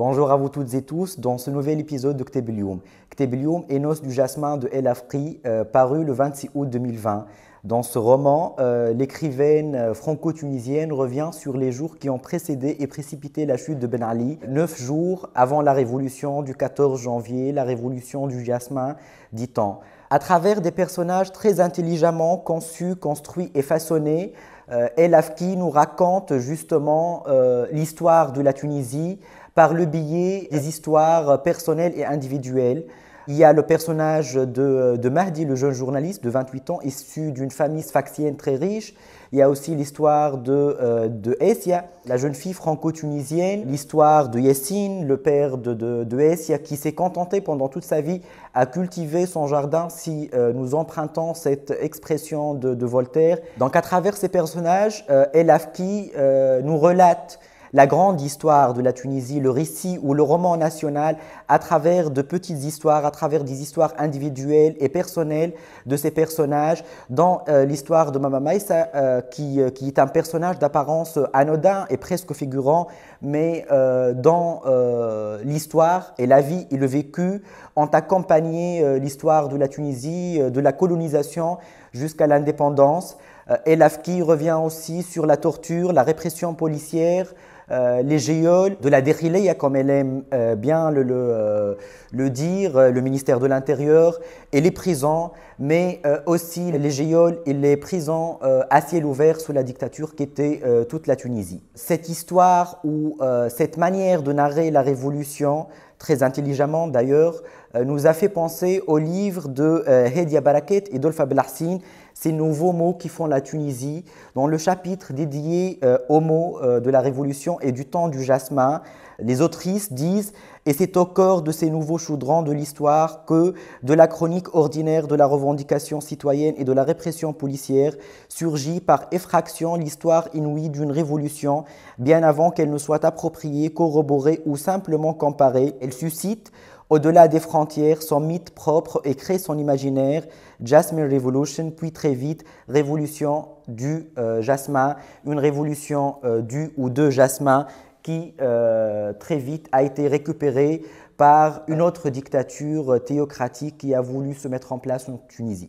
Bonjour à vous toutes et tous dans ce nouvel épisode de Kteb El-Youm. Kteb El-Youm est Noces du jasmin de El Afqi, paru le 26 août 2020. Dans ce roman, l'écrivaine franco-tunisienne revient sur les jours qui ont précédé et précipité la chute de Ben Ali, 9 jours avant la révolution du 14 janvier, la révolution du jasmin, dit-on. À travers des personnages très intelligemment conçus, construits et façonnés, El Afqi nous raconte justement l'histoire de la Tunisie par le biais des histoires personnelles et individuelles. Il y a le personnage de Mahdi, le jeune journaliste de 28 ans, issu d'une famille sfaxienne très riche. Il y a aussi l'histoire de Essia, la jeune fille franco-tunisienne, l'histoire de Yassine, le père de Essia, qui s'est contenté pendant toute sa vie à cultiver son jardin, si nous empruntons cette expression de Voltaire. Donc à travers ces personnages, El Afqi nous relate la grande histoire de la Tunisie, le récit ou le roman national à travers de petites histoires, à travers des histoires individuelles et personnelles de ces personnages, dans l'histoire de Mama Maïssa qui est un personnage d'apparence anodin et presque figurant, mais dans l'histoire et la vie et le vécu ont accompagné l'histoire de la Tunisie, de la colonisation jusqu'à l'indépendance. El Afqi revient aussi sur la torture, la répression policière, les geôles de la Derileya, comme elle aime bien le dire, le ministère de l'Intérieur, et les prisons, mais aussi les geôles et les prisons à ciel ouvert sous la dictature qu'était toute la Tunisie. Cette histoire ou cette manière de narrer la révolution, très intelligemment d'ailleurs, nous a fait penser au livre de Hedia Baraket et Dolfa Belhassine, ces nouveaux mots qui font la Tunisie, dans le chapitre dédié aux mots de la Révolution et du temps du jasmin. Les autrices disent « Et c'est au cœur de ces nouveaux chaudrons de l'histoire que, de la chronique ordinaire de la revendication citoyenne et de la répression policière, surgit par effraction l'histoire inouïe d'une révolution, bien avant qu'elle ne soit appropriée, corroborée ou simplement comparée. Elle suscite au-delà des frontières, son mythe propre et crée son imaginaire, Jasmine Revolution, puis très vite, révolution du jasmin, une révolution du ou de jasmin qui très vite a été récupérée par une autre dictature théocratique qui a voulu se mettre en place en Tunisie.